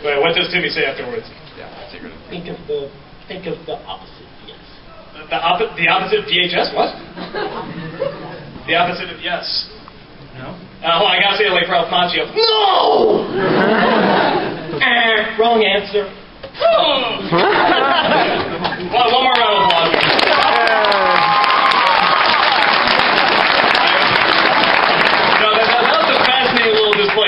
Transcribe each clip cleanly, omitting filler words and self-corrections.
Wait, what does Timmy say afterwards? Yeah, secret. Think of the opposite, yes. The opposite of VHS? What? The opposite of yes. No? Oh, I gotta say it like Ralph Macchio. No! Wrong answer. One more round of applause.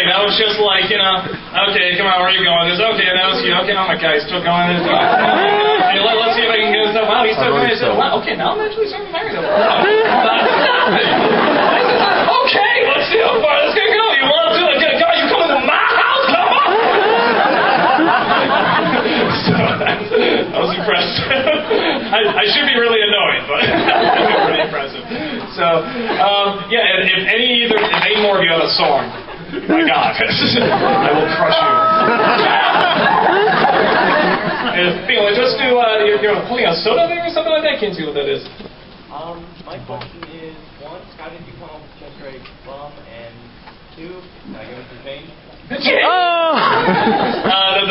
That was just like, you know, okay, come on, where are you going? There's okay, that was you. Okay, oh my God, he's still going. Let's see if I can get this up. Wow, he's still going. Wow, okay, now I'm actually starting to marry him. Okay, let's see how far this can go. You want to get a guy? You coming to my house? Come on! So I was impressed. I should be really annoyed, but pretty impressive. So, yeah, and if any more of you have a song, my God, I will crush you. Just do, you're holding a soda there or something like that? Can't see what that is. My question is, 1, how did you come up with just a bum, and 2, can I give it his name? The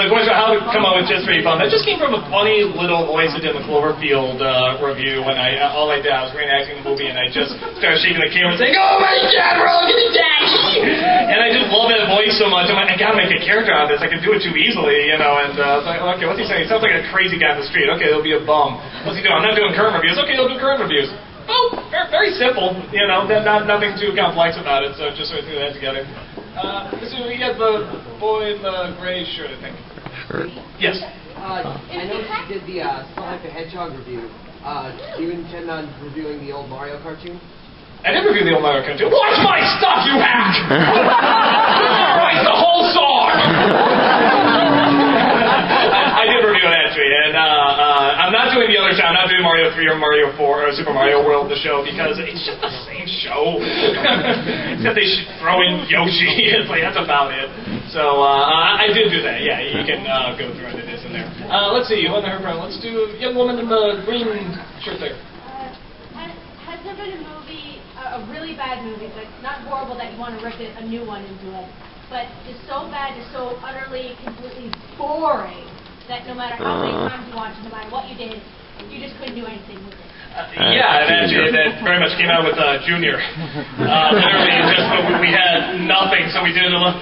question how to come up with just very fun. That just came from a funny little voice that did the Cloverfield review when all I did, I was reenacting the movie and I just started shaking the camera saying, "Oh my God, we're all gonna die!" And I just love that voice so much. I'm like, I gotta make a character out of this. I can do it too easily, you know. And I was like, okay, what's he saying? He sounds like a crazy guy on the street. Okay, he'll be a bum. What's he doing? I'm not doing current reviews. Okay, he'll do current reviews. Oh, very simple, you know, nothing too complex about it, so just sort of threw that together. So we got the boy in the gray shirt, I think. Sure. Yes? I noticed you did the Sonic the Hedgehog review. Do you intend on reviewing the old Mario cartoon? I did review the old Mario cartoon. Watch my stuff, you hack! Write the whole song! I did review it, actually, and I'm not doing the other show. I'm not doing Mario 3 or Mario 4 or Super Mario World, the show, because it's just the same show. Except they should throw in Yoshi. It's like, that's about it. So, I did do that. Yeah, you can go through it. It is in there. Let's see, who in her front? Let's do young woman in the green shirt there. Has there been a movie, a really bad movie, but not horrible that you want to rip a new one into it, but just so bad, just so utterly, completely boring, that no matter how many times you watched it, no matter what you did, you just couldn't do anything with it? Yeah, and actually, that very much came out with Junior. Literally, just we had nothing, so we did what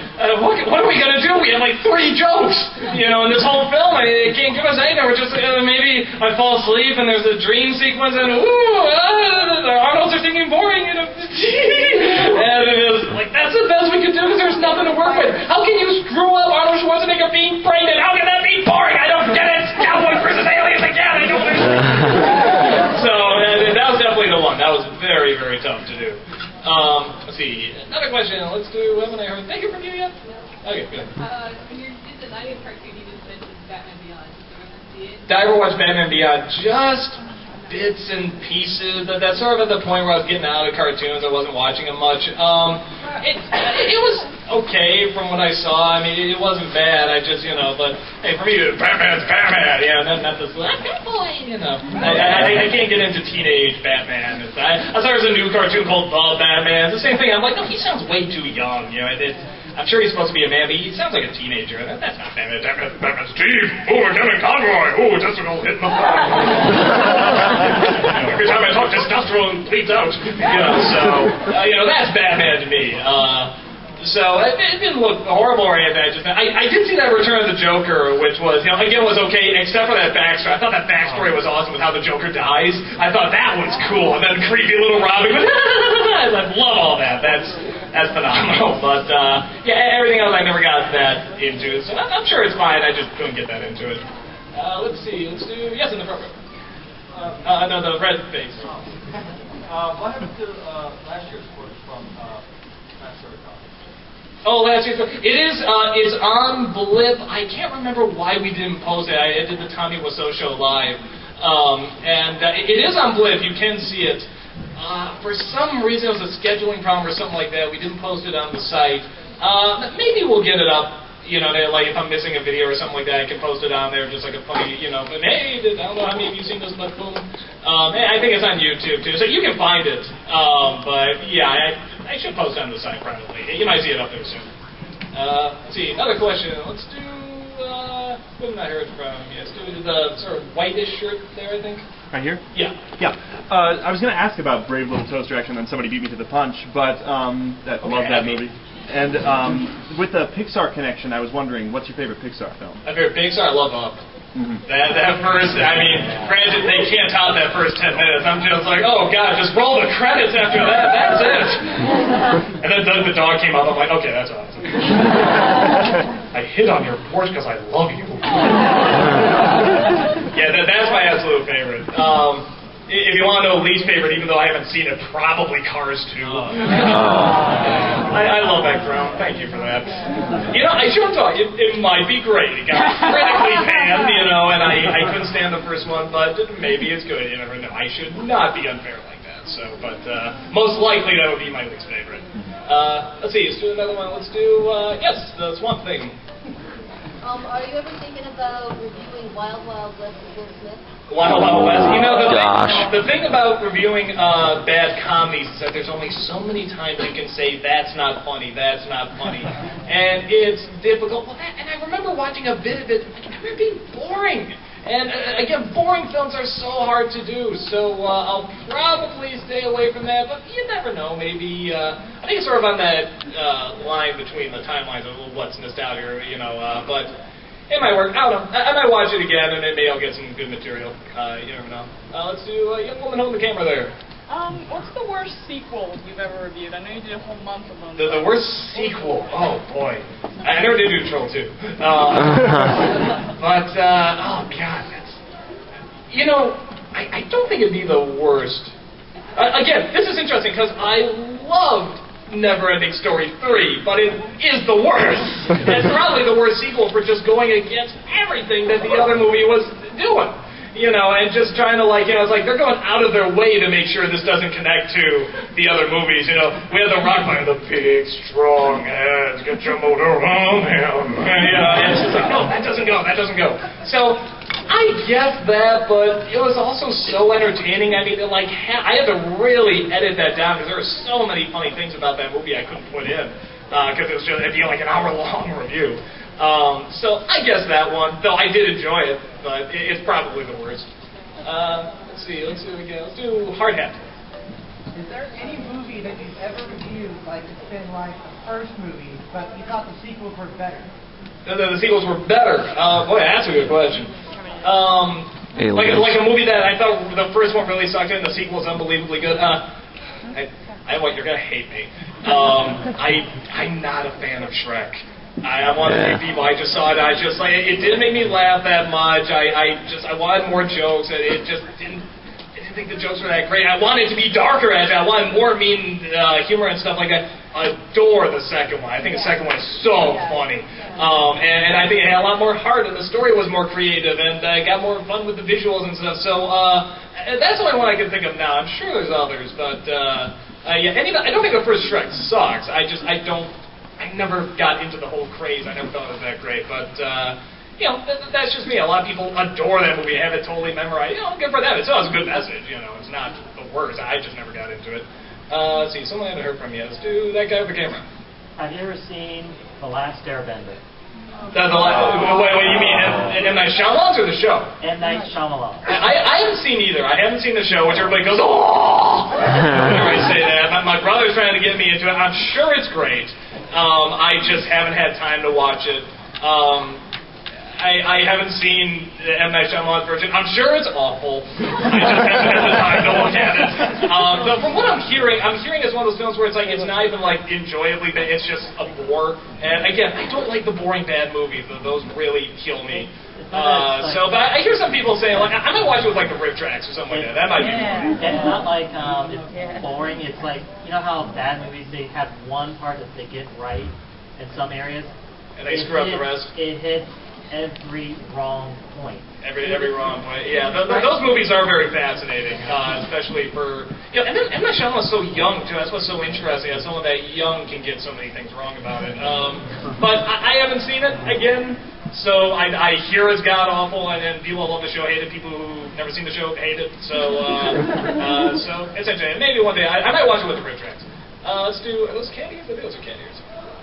are we going to do? We had like 3 jokes, you know, in this whole film. I mean, it can't give us anything. We're just, maybe I fall asleep and there's a dream sequence and, the Arnolds are singing boring, you know. And it is like, that's the best we could do because there's nothing to work with. How can you screw up Arnold Schwarzenegger being pregnant? How can that be boring? I don't get it. Cowboys versus aliens again. I don't understand. So that was definitely the one. That was very, very tough to do. Let's see. Another question. Let's do haven't I heard? Thank you from you yet? Okay, good. When you did the 90th cartoon, you just mentioned Batman Beyond. Did you ever see it? Did I ever watch Batman Beyond? Just bits and pieces. That's sort of at the point where I was getting out of cartoons. I wasn't watching them much. It was okay from what I saw. I mean, it wasn't bad. I just, you know, but hey, for me, Batman's Batman. You know, not this bad boy. You know, I can't get into teenage Batman. I thought there was a new cartoon called The Batman. It's the same thing. I'm like, no, he sounds way too young. You know, I'm sure he's supposed to be a man, but he sounds like a teenager. That's not Batman. Batman's Steve. Oh, we're Kevin Conroy. Oh, testicle hit in the thigh. Every time I talk, testosterone bleeds out. You know, so you know, that's Batman to me. So it didn't look horrible or anything. I did see that Return of the Joker, which was, you know, again, was okay, except for that backstory. I thought that backstory was awesome with how the Joker dies. I thought that was cool. And then creepy little Robin. I love all that. That's phenomenal. But yeah, everything else I never got that into. So I'm sure it's fine. I just couldn't get that into it. Let's see. Let's do yes in the front row. No, the red face. What happened to last year's work from Matsuricon? Oh, last year's book. It's on Blip. I can't remember why we didn't post it. I did the Tommy Wiseau show live. And it is on Blip. You can see it. For some reason, it was a scheduling problem or something like that. We didn't post it on the site. Maybe we'll get it up. You know, like if I'm missing a video or something like that, I can post it on there just like a funny, you know, but hey, I don't know how many of you seen this, but boom. I think it's on YouTube too, so you can find it. But yeah, I should post it on the site probably. You might see it up there soon. Let's see, another question. Let's do, who have I heard from? Yes, do the sort of whitish shirt there, I think. Right here? Yeah. Yeah. I was going to ask about Brave Little Toaster, actually, and then somebody beat me to the punch, but I love that movie. And with the Pixar connection, I was wondering, what's your favorite Pixar film? My favorite Pixar, I love Up. That first, I mean, granted, they can't top that first 10 minutes. I'm just like, oh, God, just roll the credits after that. That's it. And then the dog came out. I'm like, okay, that's awesome. I hit on your porch because I love you. Yeah, that's my absolute favorite. If you want to know least favorite, even though I haven't seen it, probably Cars 2. I love that ground. Thank you for that. You know, I should talk. It might be great. It got critically panned, you know, and I couldn't stand the first one, but maybe it's good. You never know. I should not be unfair like that. So, but most likely that would be my least favorite. Let's see. Let's do another one. Let's do yes, the Swamp Thing. Are you ever thinking about reviewing Wild Wild West with Will Smith? Wild Wild West. You know, the thing about reviewing bad comedies is that there's only so many times you can say, that's not funny, that's not funny. And it's difficult. And I remember watching a bit of it, I remember being boring. And again, boring films are so hard to do, so I'll probably stay away from that, but you never know, maybe, I think it's sort of on that line between the timelines of what's nostalgia, you know, but it might work. I don't know. I might watch it again, and maybe I'll get some good material. You never know. Let's do Young Woman Hold the Camera there. What's the worst sequel you've ever reviewed? I know you did a whole month of them. The worst sequel? Oh, boy. I never did do Troll 2. But, oh, God, that's... You know, I don't think it'd be the worst. Again, this is interesting, because I loved Never-Ending Story 3, but it is the worst. It's probably the worst sequel for just going against everything that the other movie was doing. You know, and just trying to, like, you know, it's like they're going out of their way to make sure this doesn't connect to the other movies. You know, we had the rock band, the big, strong heads, get your motor on him. You know, and it's just like, no, that doesn't go, that doesn't go. So, I get that, but it was also so entertaining. I mean, like, I had to really edit that down because there were so many funny things about that movie I couldn't put in because it was just, it'd be like an hour-long review. So I guess that one, though I did enjoy it, but it's probably the worst. Let's see, let's do it again. Let's do Hard Hat. Is there any movie that you've ever reviewed, like it's been like the first movie, but you thought the sequels were better? The sequels were better. Boy, that's a good question. Like a movie that I thought the first one really sucked and the sequel is unbelievably good. You're gonna hate me. I'm not a fan of Shrek. I wanted to people. I just saw it. It didn't make me laugh that much. I wanted more jokes. It just didn't. I didn't think the jokes were that great. I wanted it to be darker. I wanted more mean humor and stuff like that. I adore the second one. I think the second one is so funny. And I think it had a lot more heart, and the story was more creative, and got more fun with the visuals and stuff. So that's the only one I can think of now. I'm sure there's others, but yeah. I don't think the first Shrek sucks. I never got into the whole craze. I never thought it was that great, but you know, that's just me. A lot of people adore that movie, have it totally memorized. You know, good for them. It still has a good message. You know, it's not the worst. I just never got into it. Let's see, someone I haven't heard from yet. Let's do That Guy with the Camera. Have you ever seen The Last Airbender? Wait, you mean M. Night Shyamalan or the show? M. Night Shyamalan. I haven't seen either. I haven't seen the show, which everybody goes, oh! Whenever I say that. My brother's trying to get me into it. I'm sure it's great. I just haven't had time to watch it. I haven't seen the M. Night Shyamalan version. I'm sure it's awful. I just haven't had the time to look at it. But from what I'm hearing it's one of those films where it's like it's not even like enjoyably bad. It's just a bore. And again, I don't like the boring bad movies. Those really kill me. But I hear some people saying like I might watch it with like the rip tracks or something like that. That might be fun. It's not like it's boring. It's like, you know how bad movies, they have one part that they get right in some areers, and they screw up the rest. It hits every wrong point. Every wrong point. Yeah, those movies are very fascinating, especially for and then M. Night Shyamalan is so young too. That's what's so interesting. That someone that young can get so many things wrong about it. But I haven't seen it again, so I hear it's god awful, and then people who love the show hate it. People who've never seen the show hate it. So so it's interesting. Maybe one day I might watch it with the rip tracks. Let's do those cat ears. I think those are cat ears.